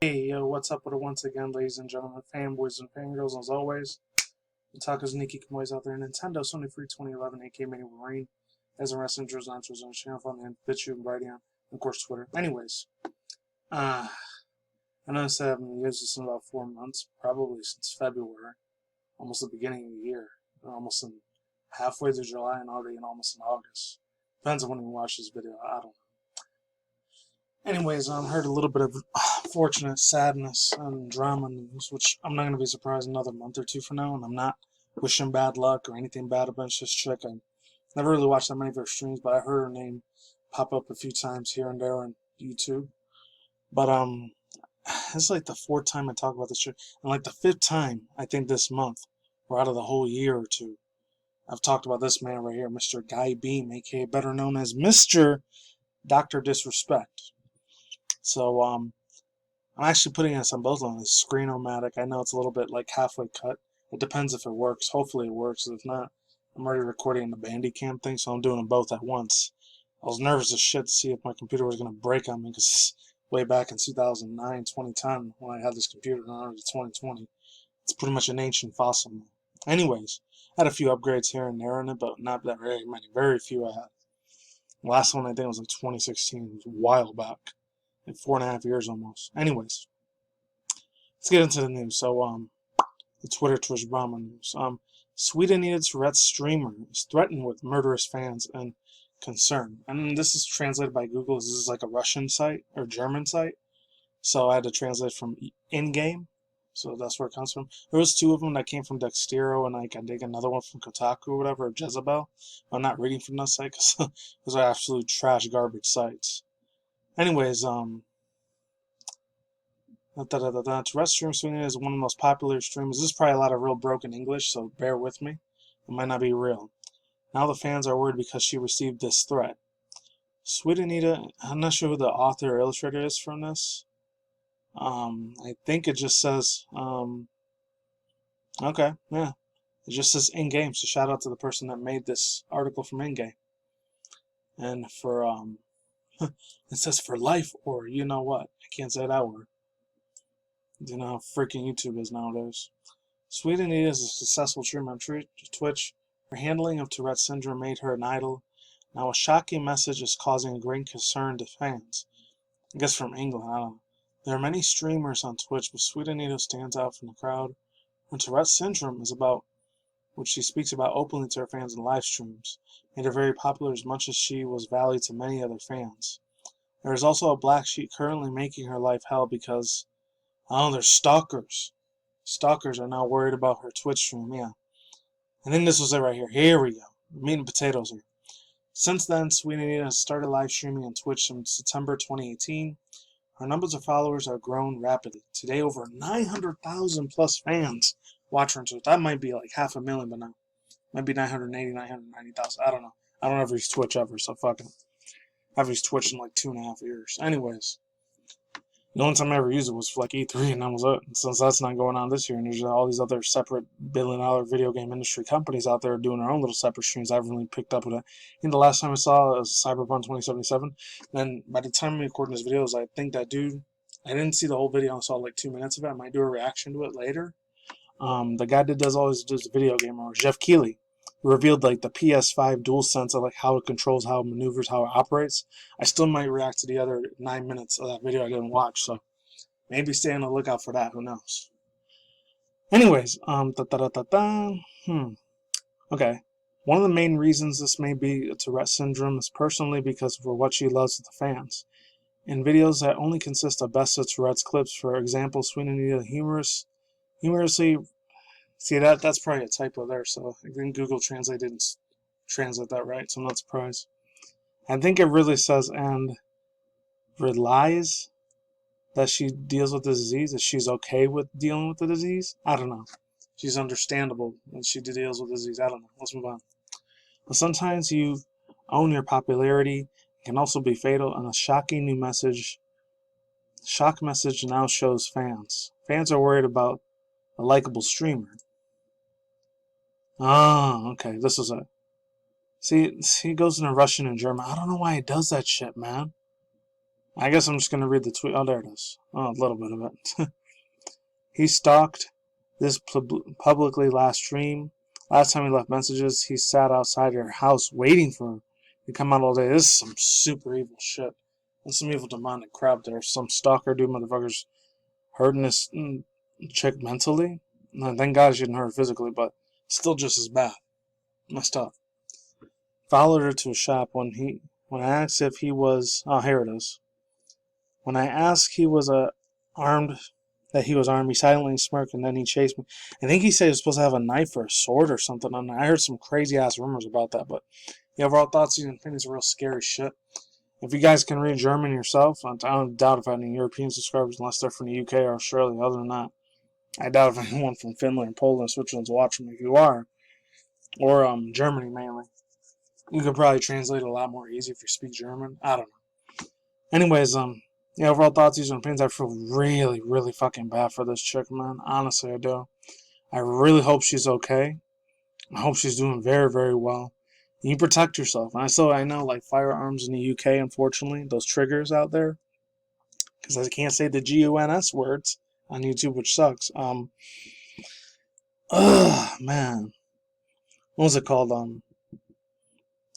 Hey, yo, what's up with it once again, ladies and gentlemen, fanboys and fangirls, as always. Otaku's Nikki Kamoi's out there, Nintendo, Sony Free 2011, aka Mini Marine, as a wrestling Joe's on the channel, on the BitChute and Brighteon, and of course Twitter. Anyways, I noticed I haven't used this in about 4 months, probably since February, almost the beginning of the year, almost in halfway through July and already almost in August. Depends on when you watch this video, I don't know. Anyways, heard a little bit of fortunate sadness and drama news, which I'm not going to be surprised another month or two from now, and I'm not wishing bad luck or anything bad about this chick. I never really watched that many of her streams, but I heard her name pop up a few times here and there on YouTube. But it's like the 4th time I talk about this chick, and like the 5th time I think this month, or out of the whole year or two, I've talked about this man right here, Mr. Guy Beam, aka better known as Mr. Dr.Disrespect. So, I'm actually putting this on both of them. It's Screen-O-Matic. I know it's a little bit like halfway cut. It depends if it works. Hopefully it works. If not, I'm already recording the Bandicam thing, so I'm doing them both at once. I was nervous as shit to see if my computer was going to break on me, because way back in 2009, 2010, when I had this computer, now it's 2020. It's pretty much an ancient fossil now. Anyways, I had a few upgrades here and there in it, but not that very many. Very few I had. The last one I think was in 2016. It was a while back. Like 4.5 years almost. Anyways, let's get into the news. So, the Twitter Twitch Brahma news. Sweet Anita Tourette's streamer is threatened with murderous fans and concern. And this is translated by Google. This is like a Russian site or German site. So I had to translate from in-game. So that's where it comes from. There was 2 of them that came from Dextero, and like I think another one from Kotaku or whatever, or Jezebel. I'm not reading from that site because those are absolute trash garbage sites. Anyways, Tourette's stream swinging is one of the most popular streamers. This is probably a lot of real broken English, so bear with me. It might not be real. Now the fans are worried because she received this threat. Sweet Anita, I'm not sure who the author or illustrator is from this. I think it just says, okay, yeah. It just says in-game, so shout out to the person that made this article from in-game. And for, it says for life, or you know what. I can't say that word. You know how freaking YouTube is nowadays. Sweet Anita is a successful streamer on Twitch. Her handling of Tourette's syndrome made her an idol. Now a shocking message is causing great concern to fans. I guess from England, I don't know. There are many streamers on Twitch, but Sweet Anita stands out from the crowd. Her Tourette's syndrome is about, which she speaks about openly to her fans in live streams, made her very popular as much as she was valued to many other fans. There is also a black sheep currently making her life hell because, oh, there's stalkers. Stalkers are now worried about her Twitch stream, yeah. And then this was it right here. Here we go. Meat and potatoes here. Since then, Sweet Anita has started live streaming on Twitch in September 2018. Her numbers of followers have grown rapidly. Today, over 900,000 plus fans watch her on Twitch. That might be like 500,000, but no. Might be 980, 990,000. I don't know. I don't ever use Twitch ever, so fuck it. I've used Twitch in like 2.5 years. Anyways. The only time I ever used it was for like E3, and that was it. And since that's not going on this year, and there's all these other separate billion-dollar video game industry companies out there doing their own little separate streams, I haven't really picked up with it. I think the last time I saw it was Cyberpunk 2077. Then by the time I'm recording this videos, I think that dude, I didn't see the whole video. I saw like 2 minutes of it. I might do a reaction to it later. The guy that does always does the video game, or Jeff Keighley, revealed like the PS5 DualSense of like how it controls, how it maneuvers, how it operates. I still might react to the other 9 minutes of that video I didn't watch, so maybe stay on the lookout for that. Who knows? Anyways, Okay. One of the main reasons this may be a Tourette syndrome is personally because of what she loves with the fans. In videos that only consist of best of Tourette's clips, for example, Sweet Anita humorously. See, that's probably a typo there, so I think Google Translate didn't translate that right, so I'm not surprised. I think it really says, and relies that she deals with the disease, that she's okay with dealing with the disease. I don't know. She's understandable when she deals with the disease. I don't know. Let's move on. But sometimes you own your popularity. It can also be fatal, and a shocking new message. Shock message now shows fans. Fans are worried about a likable streamer. Oh, okay. This is it. See, he goes into Russian and German. I don't know why he does that shit, man. I guess I'm just going to read the tweet. Oh, there it is. Oh, a little bit of it. He stalked this publicly last stream. Last time he left messages, he sat outside her house waiting for her to come out all day. This is some super evil shit. And some evil demonic crap there. Some stalker dude motherfuckers hurting this chick mentally. And thank God she didn't hurt her physically, but still just as bad. Messed up. Followed her to a shop when I asked if he was here it is. When I asked he was armed, he silently smirked and then he chased me. I think he said he was supposed to have a knife or a sword or something on there. I heard some crazy ass rumors about that, but the overall thoughts and opinions are real scary shit. If you guys can read German yourself, I don't doubt if I have any European subscribers unless they're from the UK or Australia. Other than that, I doubt if anyone from Finland and Poland and Switzerland's watching me. If you are, or Germany mainly, you could probably translate it a lot more easy if you speak German. I don't know. Anyways, overall thoughts, and opinions. I feel really, really fucking bad for this chick, man. Honestly, I do. I really hope she's okay. I hope she's doing very, very well. You protect yourself. And I know, like, firearms in the UK, unfortunately, those triggers out there, because I can't say the GUNS words on YouTube, which sucks. Man. What was it called?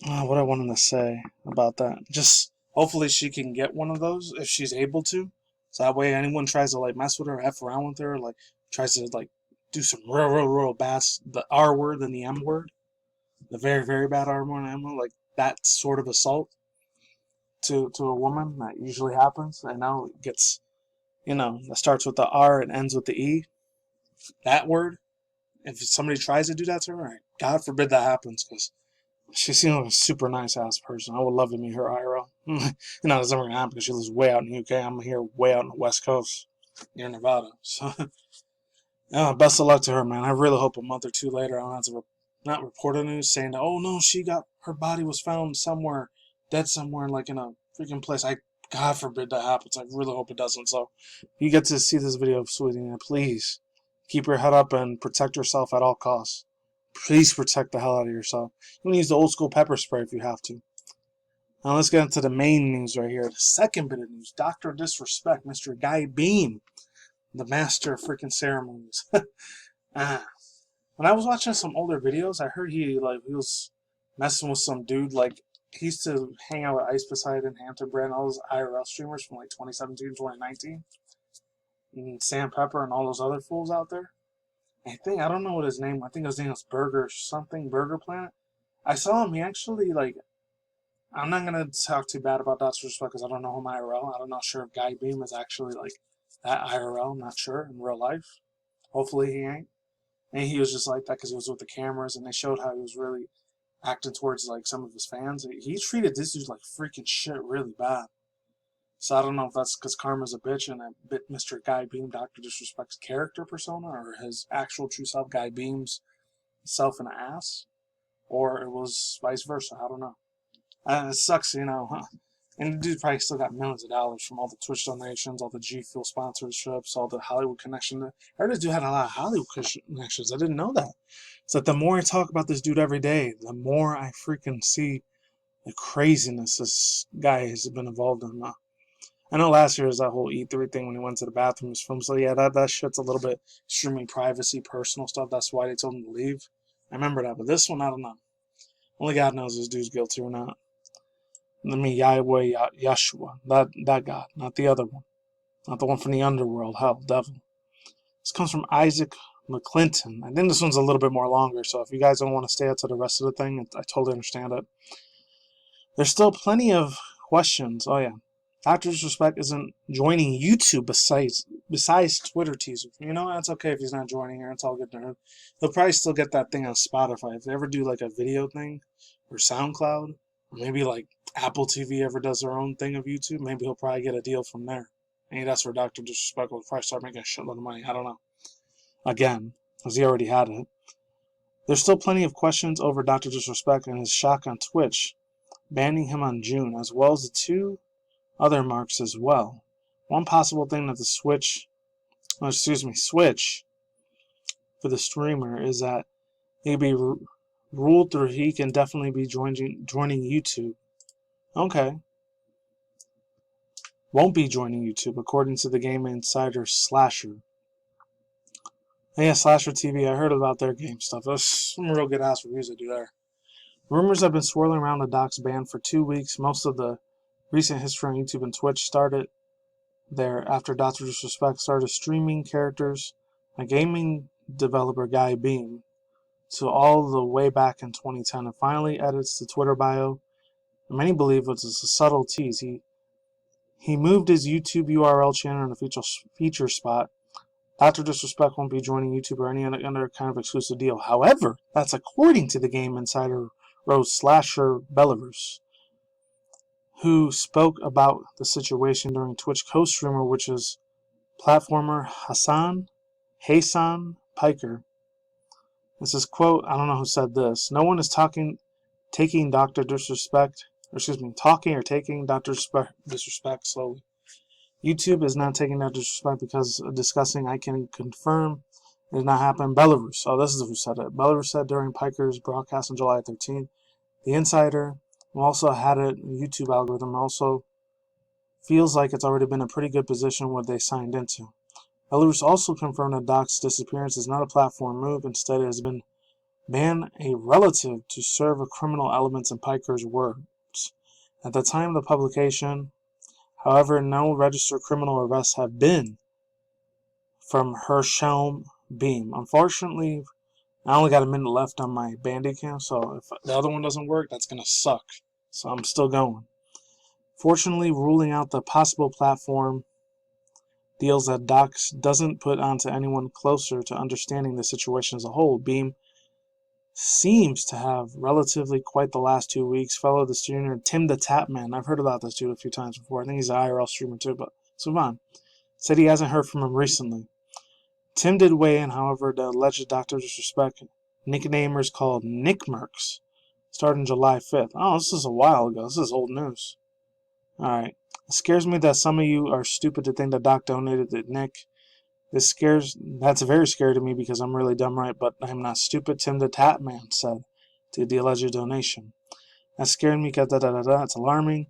What I wanted to say about that. Just hopefully she can get one of those if she's able to. So that way anyone tries to like mess with her, F around with her, like tries to like do some real bad, the R word and the M word, the very, very bad R word and M word, like that sort of assault to a woman that usually happens. I know it gets, that starts with the R and ends with the E. That word. If somebody tries to do that to her, God forbid that happens, because she seems like a super nice ass person. I would love to meet her IRL. That's never gonna happen because she lives way out in the UK. I'm here way out on the West Coast, near Nevada. So, best of luck to her, man. I really hope a month or two later I don't have to not report the news saying that, oh no, her body was found somewhere, dead somewhere, like in a freaking place. God forbid that happens. I really hope it doesn't. So, if you get to see this video of Sweet Anita, please keep your head up and protect yourself at all costs. Please protect the hell out of yourself. You can use the old school pepper spray if you have to. Now let's get into the main news right here. The second bit of news. Dr. Disrespect, Mr. Guy Beam, the master of freaking ceremonies. When I was watching some older videos, I heard he was messing with some dude. Like, he used to hang out with Ice Poseidon, Hampton Brand, all those IRL streamers from like 2017, 2019. And Sam Pepper and all those other fools out there. I don't know what his name. I think his name was Burger Planet. I saw him. He actually, like, I'm not gonna talk too bad about Dr. Disrespect because I don't know him IRL. I'm not sure if Guy Beam is actually like that IRL. I'm not sure in real life. Hopefully he ain't. And he was just like that because he was with the cameras, and they showed how he was really acting towards like some of his fans. He treated this dude like freaking shit really bad. So I don't know if that's because karma's a bitch and I bit Mr. Guy Beam, Dr. Disrespect's character persona, or his actual true self, Guy Beam's self an ass, or it was vice versa. I don't know. It sucks, And the dude probably still got millions of dollars from all the Twitch donations, all the G Fuel sponsorships, all the Hollywood connection. I heard this dude had a lot of Hollywood connections. I didn't know that. So the more I talk about this dude every day, the more I freaking see the craziness this guy has been involved in. I know last year was that whole E3 thing when he went to the bathroom was filmed. So yeah, that shit's a little bit extremely privacy, personal stuff. That's why they told him to leave. I remember that, but this one, I don't know. Only God knows if this dude's guilty or not. Yahweh Yeshua, that God, not the other one, not the one from the underworld, hell, devil. This comes from Isaac McClinton. I think this one's a little bit more longer. So if you guys don't want to stay out to the rest of the thing, I totally understand it. There's still plenty of questions. Oh yeah. Dr. Disrespect isn't joining YouTube besides Twitter teaser. That's okay if he's not joining here. It's all good to him. He'll probably still get that thing on Spotify. If they ever do like a video thing, or SoundCloud, or maybe like Apple TV ever does their own thing of YouTube, maybe he'll probably get a deal from there. Maybe that's where Dr. Disrespect will probably start making a shitload of money. I don't know. Again, because he already had it. There's still plenty of questions over Dr. Disrespect and his shock on Twitch, banning him on June, as well as the two other marks as well. One possible thing that the switch for the streamer is that he'd be ruled through. He can definitely be joining YouTube. Okay. won't be joining YouTube, according to the Game Insider Slasher. Yeah, Slasher TV, I heard about their game stuff. There's some real good ass reviews they do there. Rumors have been swirling around the doc's ban for 2 weeks. Most of the recent history on YouTube and Twitch started there after Dr.Disrespect started streaming characters, a gaming developer Guy Beam, to all the way back in 2010, and finally edits the Twitter bio. Many believe it was a subtle tease. He moved his YouTube URL channel in a feature spot. Dr.Disrespect won't be joining YouTube or any other kind of exclusive deal. However, that's according to the Game Insider Rose Slasher Belarus, who spoke about the situation during Twitch co-streamer, which is platformer Hasan Piker. This is, quote, I don't know who said this. No one is taking Dr. Disrespect, talking or taking Dr. Disrespect slowly. YouTube is not taking Dr. Disrespect because of discussing. I can confirm it did not happen. Belarus. Oh, this is who said it. Belarus said during Piker's broadcast on July 13th. The Insider, who also had a YouTube algorithm, also feels like it's already been a pretty good position what they signed into. Belarus also confirmed that Doc's disappearance is not a platform move. Instead, it has been banned a relative to serve a criminal elements in Piker's words. At the time of the publication, however, no registered criminal arrests have been from Herschelm Beam. Unfortunately, I only got a minute left on my Bandicam, so if the other one doesn't work, that's going to suck. So I'm still going. Fortunately, ruling out the possible platform deals that Docs doesn't put onto anyone closer to understanding the situation as a whole. Beam seems to have relatively quite the last 2 weeks. Follow the streamer Tim the Tapman. I've heard about this dude a few times before. I think he's an IRL streamer too, but let's move on. Said he hasn't heard from him recently. Tim did weigh in, however, the alleged Dr. Disrespect nicknamers called Nickmerks starting July 5th. Oh, this is a while ago. This is old news. Alright. It scares me that some of you are stupid to think that Doc donated to Nick. That's very scary to me because I'm really dumb, right? But I'm not stupid, Tim the Tapman said to the alleged donation. That scared me because it's alarming.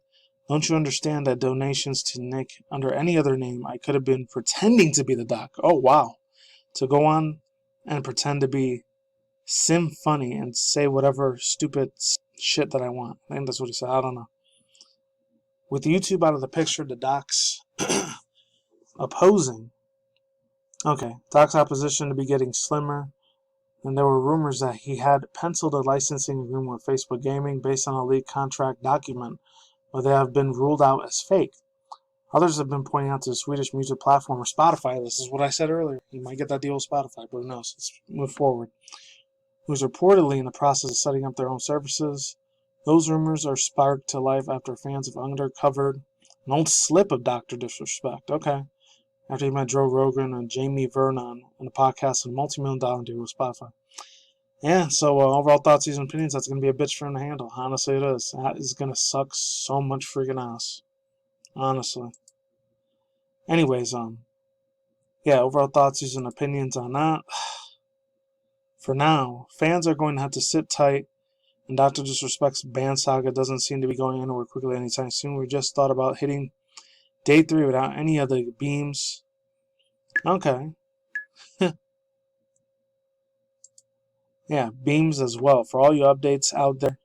Don't you understand that donations to Nick under any other name, I could have been pretending to be the Doc. Oh, wow. To go on and pretend to be Sim Funny and say whatever stupid shit that I want. I think that's what he said. I don't know. With YouTube out of the picture, the Doc's opposing. Okay, Doc's opposition to be getting slimmer. And there were rumors that he had penciled a licensing agreement with Facebook Gaming based on a leaked contract document, but they have been ruled out as fake. Others have been pointing out to the Swedish music platform or Spotify. This is what I said earlier. You might get that deal with Spotify, but who knows? Let's move forward. Who's reportedly in the process of setting up their own services. Those rumors are sparked to life after fans have uncovered an old slip of Dr. Disrespect. Okay. After he met Joe Rogan and Jamie Vernon on the podcast and multi-million-dollar deal with Spotify. Yeah, so overall thoughts, views, and opinions, that's going to be a bitch for him to handle. Honestly, it is. That is going to suck so much freaking ass. Honestly. Anyways, yeah, overall thoughts, views, and opinions on that. For now, fans are going to have to sit tight, and Dr. Disrespect's ban saga doesn't seem to be going anywhere quickly anytime soon. We just thought about hitting day 3 without any of the beams. Okay. Yeah, beams as well. For all you updates out there.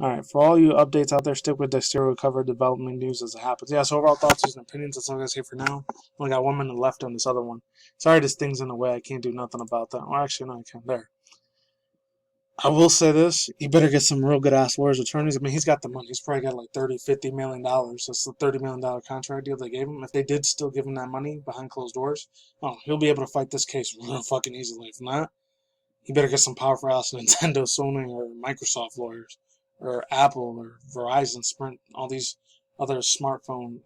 Alright, for all you updates out there, stick with Dexter. We'll cover development news as it happens. Yeah, so overall thoughts, views, and opinions. That's all I'm going to say for now. Only got 1 minute left on this other one. Sorry this thing's in the way. I can't do nothing about that. Well, actually, no, I can. There. I will say this. You better get some real good-ass lawyers, attorneys. I mean, he's got the money. He's probably got like $30-50 million. That's the $30 million contract deal they gave him. If they did still give him that money behind closed doors, oh, he'll be able to fight this case real fucking easily. If not, he better get some powerhouse Nintendo, Sony, or Microsoft lawyers, or Apple, or Verizon, Sprint, all these other smartphone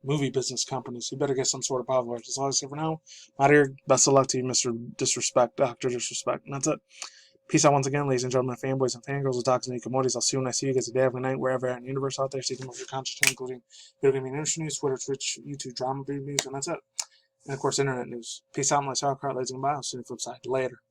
movie business companies. You better get some sort of power lawyers. That's all I say for now. I'm out here. Best of luck to you, Mr. Disrespect, Dr. Disrespect. And that's it. Peace out once again, ladies and gentlemen, fanboys and fangirls, dogs and commodities. I'll see you when I see you guys today, every night, wherever in the universe out there. Seeking more content, including video gaming industry news, Twitter, Twitch, YouTube, drama news, and that's it. And of course, internet news. Peace out, my sauerkraut, ladies and gentlemen. I'll see you on the flip side. Later.